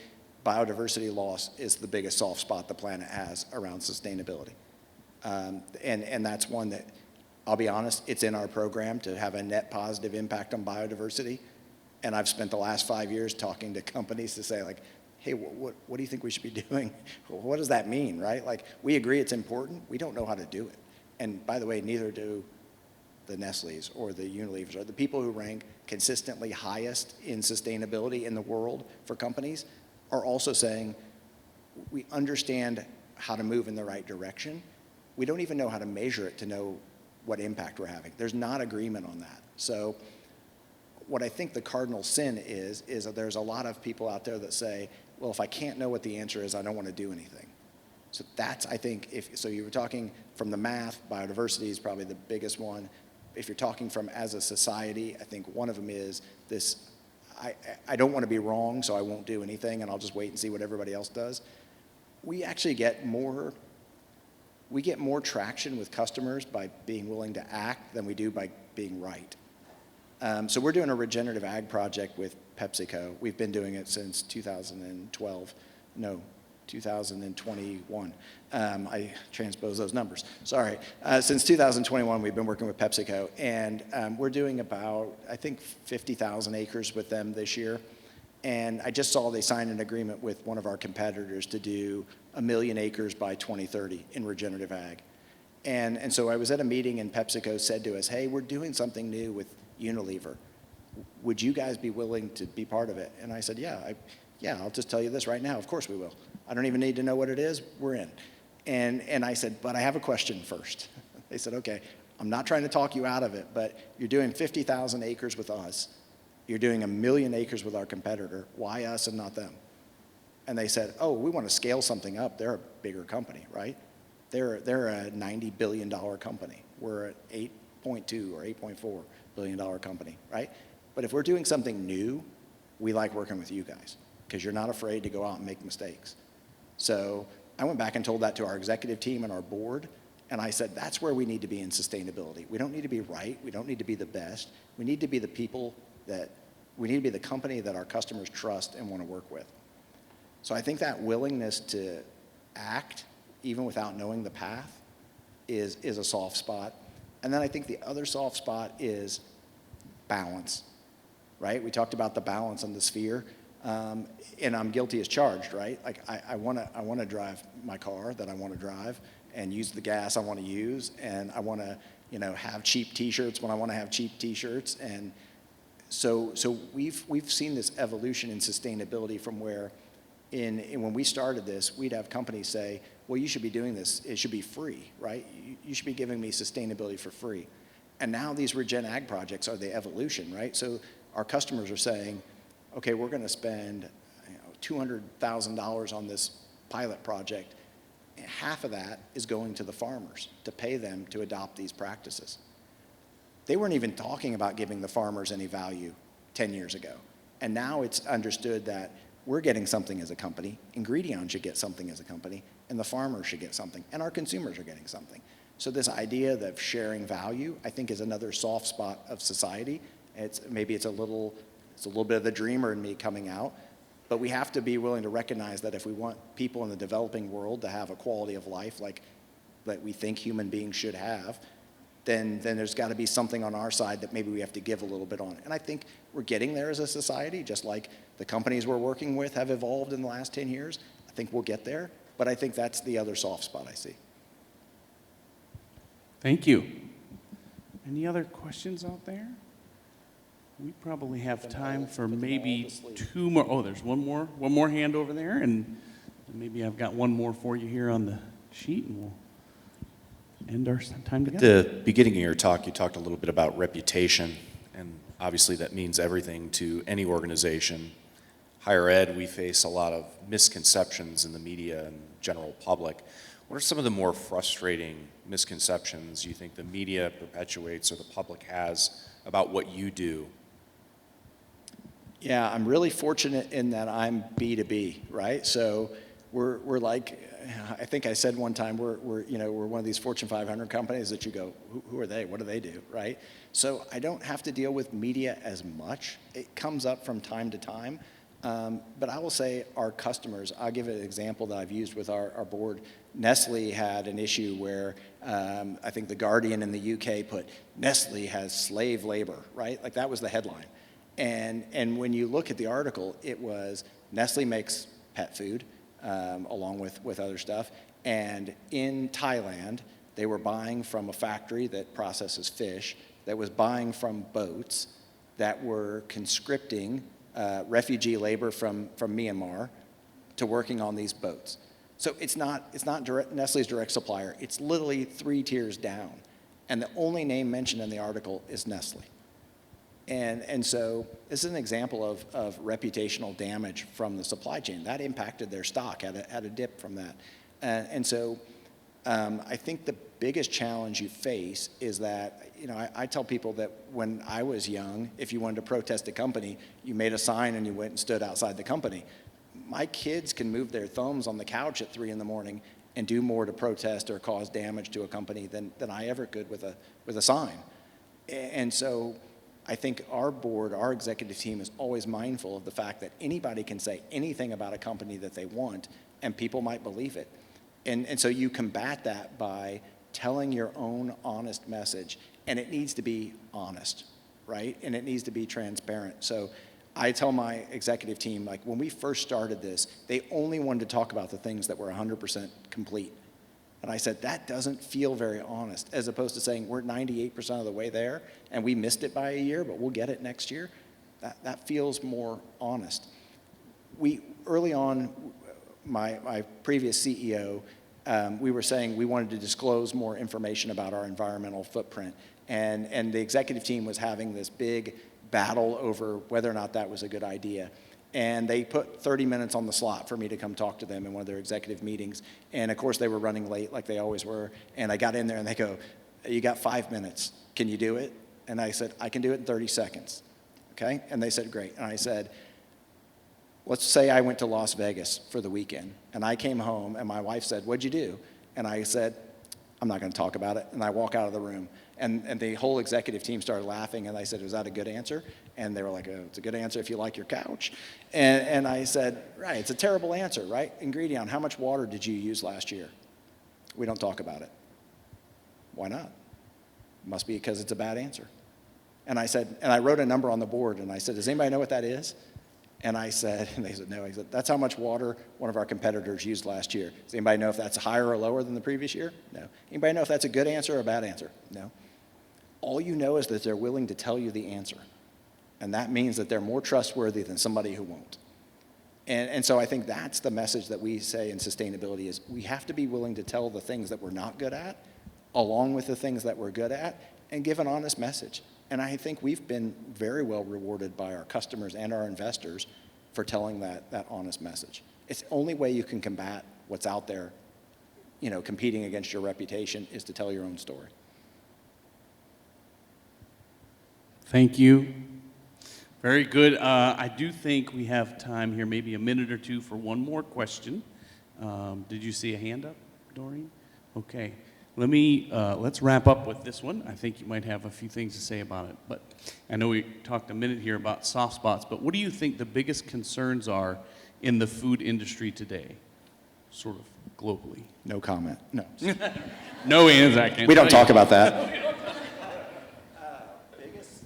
Biodiversity loss is the biggest soft spot the planet has around sustainability, and that's one that, I'll be honest, it's in our program to have a net positive impact on biodiversity. And I've spent the last 5 years talking to companies to say, like, hey, what do you think we should be doing? What does that mean, right? Like, we agree it's important. We don't know how to do it. And by the way, neither do the Nestle's or the Unilevers, or the people who rank consistently highest in sustainability in the world for companies are also saying, we understand how to move in the right direction. We don't even know how to measure it to know what impact we're having. There's not agreement on that. So what I think the cardinal sin is that there's a lot of people out there that say, well, if I can't know what the answer is, I don't want to do anything. So that's, I think, so you were talking from the math, biodiversity is probably the biggest one. If you're talking from as a society, I think one of them is this, I don't want to be wrong, so I won't do anything, and I'll just wait and see what everybody else does. We actually get more traction with customers by being willing to act than we do by being right. So we're doing a regenerative ag project with PepsiCo. We've been doing it since 2021. I transposed those numbers. Sorry. Since 2021, we've been working with PepsiCo, and we're doing about, I think, 50,000 acres with them this year. And I just saw they signed an agreement with one of our competitors to do 1 million acres by 2030 in regenerative ag. And so I was at a meeting, and PepsiCo said to us, hey, we're doing something new with Unilever. Would you guys be willing to be part of it? And I said, yeah, I'll just tell you this right now. Of course we will. I don't even need to know what it is. We're in. And I said, but I have a question first. They said, okay, I'm not trying to talk you out of it, but you're doing 50,000 acres with us. You're doing 1 million acres with our competitor. Why us and not them? And they said, oh, we want to scale something up. They're a bigger company, right? They're a $90 billion company. We're at 8.2 or 8.4 billion dollar company, right? But if we're doing something new, we like working with you guys because you're not afraid to go out and make mistakes. So I went back and told that to our executive team and our board, and I said, that's where we need to be in sustainability. We don't need to be right. We don't need to be the best. We need to be the people we need to be the company that our customers trust and want to work with. So I think that willingness to act, even without knowing the path, is a soft spot. And then I think the other soft spot is balance, right? We talked about the balance on the sphere, and I'm guilty as charged, right? Like I want to drive my car that I want to drive, and use the gas I want to use, and I want to, have cheap T-shirts when I want to have cheap T-shirts. And so we've seen this evolution in sustainability from where when we started this, we'd have companies say, well, you should be doing this. It should be free, right? You should be giving me sustainability for free. And now these Regen Ag projects are the evolution, right? So our customers are saying, okay, we're going to spend $200,000 on this pilot project. Half of that is going to the farmers to pay them to adopt these practices. They weren't even talking about giving the farmers any value 10 years ago. And now it's understood that we're getting something as a company, Ingredion should get something as a company, and the farmers should get something, and our consumers are getting something. So this idea of sharing value, I think, is another soft spot of society. Maybe it's a little bit of the dreamer in me coming out, but we have to be willing to recognize that if we want people in the developing world to have a quality of life like that we think human beings should have, then there's got to be something on our side that maybe we have to give a little bit on. And I think we're getting there as a society, just like the companies we're working with have evolved in the last 10 years. I think we'll get there, but I think that's the other soft spot I see.
Thank you. Any other questions out there? We probably have time for maybe two more. Oh, there's one more hand over there, and maybe I've got one more for you here on the sheet, and we'll end our time together.
At the beginning of your talk, you talked a little bit about reputation, and obviously that means everything to any organization. Higher ed, we face a lot of misconceptions in the media and general public. What are some of the more frustrating misconceptions you think the media perpetuates or the public has about what you do?
Yeah, I'm really fortunate in that I'm B2B, right? So we're like, I think I said one time, we're one of these Fortune 500 companies that you go, who are they? What do they do, right? So I don't have to deal with media as much. It comes up from time to time. But I will say our customers, I'll give an example that I've used with our board. Nestle had an issue where I think The Guardian in the UK put, Nestle has slave labor, right? Like that was the headline. And when you look at the article, it was Nestle makes pet food along with other stuff. And in Thailand, they were buying from a factory that processes fish, that was buying from boats, that were conscripting refugee labor from Myanmar to working on these boats. So it's not Nestle's direct supplier. It's literally 3 tiers down. And the only name mentioned in the article is Nestle. And so this is an example of reputational damage from the supply chain. That impacted their stock, had a dip from that. And so I think the biggest challenge you face is that, I tell people that when I was young, if you wanted to protest a company, you made a sign and you went and stood outside the company. My kids can move their thumbs on the couch at 3 a.m. and do more to protest or cause damage to a company than I ever could with a sign. And so I think our board, our executive team is always mindful of the fact that anybody can say anything about a company that they want and people might believe it. And so you combat that by telling your own honest message, and it needs to be honest, right? And it needs to be transparent. So I tell my executive team, like when we first started this, they only wanted to talk about the things that were 100% complete. And I said, that doesn't feel very honest, as opposed to saying we're 98% of the way there and we missed it by a year, but we'll get it next year. That feels more honest. Early on, my previous CEO, we were saying we wanted to disclose more information about our environmental footprint. And the executive team was having this big battle over whether or not that was a good idea. And they put 30 minutes on the slot for me to come talk to them in one of their executive meetings. And of course, they were running late like they always were. And I got in there and they go, you got 5 minutes. Can you do it? And I said, I can do it in 30 seconds. Okay? And they said, great. And I said, let's say I went to Las Vegas for the weekend. And I came home and my wife said, what'd you do? And I said, I'm not going to talk about it. And I walk out of the room. And the whole executive team started laughing. And I said, was that a good answer? And they were like, oh, it's a good answer if you like your couch. And I said, right, it's a terrible answer, right? Ingredion, how much water did you use last year? We don't talk about it. Why not? Must be because it's a bad answer. And I said, and I wrote a number on the board. And I said, does anybody know what that is? And I said, and they said, no. I said, that's how much water one of our competitors used last year. Does anybody know if that's higher or lower than the previous year? No. Anybody know if that's a good answer or a bad answer? No. All you know is that they're willing to tell you the answer. And that means that they're more trustworthy than somebody who won't. And so I think that's the message that we say in sustainability is we have to be willing to tell the things that we're not good at, along with the things that we're good at, and give an honest message. And I think we've been very well rewarded by our customers and our investors for telling that honest message. It's the only way you can combat what's out there, competing against your reputation, is to tell your own story.
Thank you. Very good. I do think we have time here, maybe a minute or two for one more question. Did you see a hand up, Doreen? Okay. Let's wrap up with this one. I think you might have a few things to say about it. But I know we talked a minute here about soft spots, but what do you think the biggest concerns are in the food industry today, sort of globally?
No comment. No.
No answer. I can't
We don't
tell
talk
you.
about that.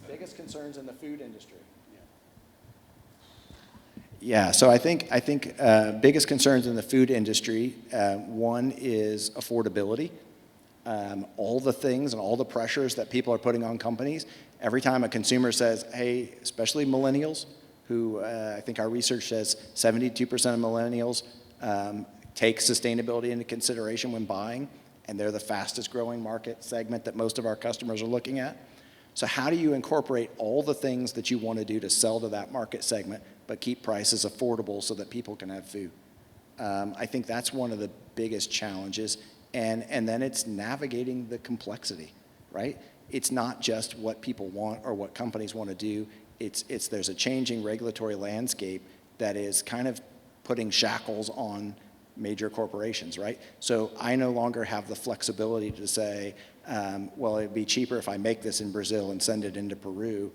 Biggest concerns in the food industry. Yeah, so I think biggest concerns in the food industry, one is affordability. All the things and all the pressures that people are putting on companies. Every time a consumer says, hey, especially millennials, who I think our research says 72% of millennials take sustainability into consideration when buying, and they're the fastest growing market segment that most of our customers are looking at. So how do you incorporate all the things that you want to do to sell to that market segment, but keep prices affordable so that people can have food? I think that's one of the biggest challenges. And then it's navigating the complexity, right? It's not just what people want or what companies want to do. There's a changing regulatory landscape that is kind of putting shackles on major corporations, right? So I no longer have the flexibility to say, well, it'd be cheaper if I make this in Brazil and send it into Peru.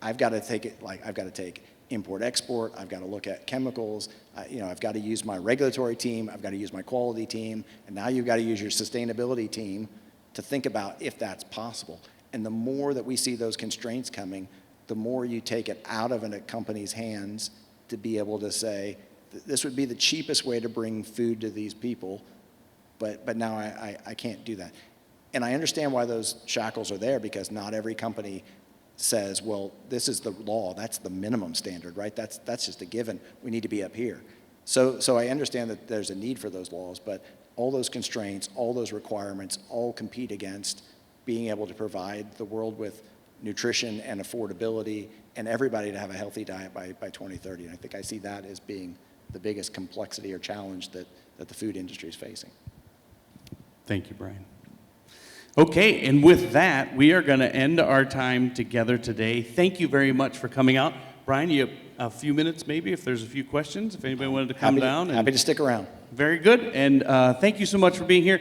I've got to take import-export, I've got to look at chemicals, I've got to use my regulatory team, I've got to use my quality team, and now you've got to use your sustainability team to think about if that's possible. And the more that we see those constraints coming, the more you take it out of a company's hands to be able to say, this would be the cheapest way to bring food to these people, but now I can't do that. And I understand why those shackles are there, because not every company says, well, this is the law, that's the minimum standard, right? That's just a given. We need to be up here. So I understand that there's a need for those laws, but all those constraints, all those requirements, all compete against being able to provide the world with nutrition and affordability and everybody to have a healthy diet by 2030. And I think I see that as being the biggest complexity or challenge that the food industry is facing.
Thank you, Brian. Okay, and with that, we are going to end our time together today. Thank you very much for coming out. Brian, you have a few minutes maybe if there's a few questions, if anybody wanted to come down.
Happy to stick around.
Very good, and thank you so much for being here.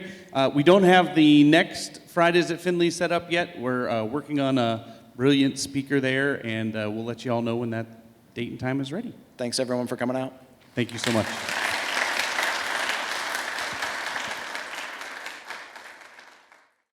We don't have the next Fridays at Findlay set up yet. We're working on a brilliant speaker there, and we'll let you all know when that date and time is ready.
Thanks, everyone, for coming out.
Thank you so much.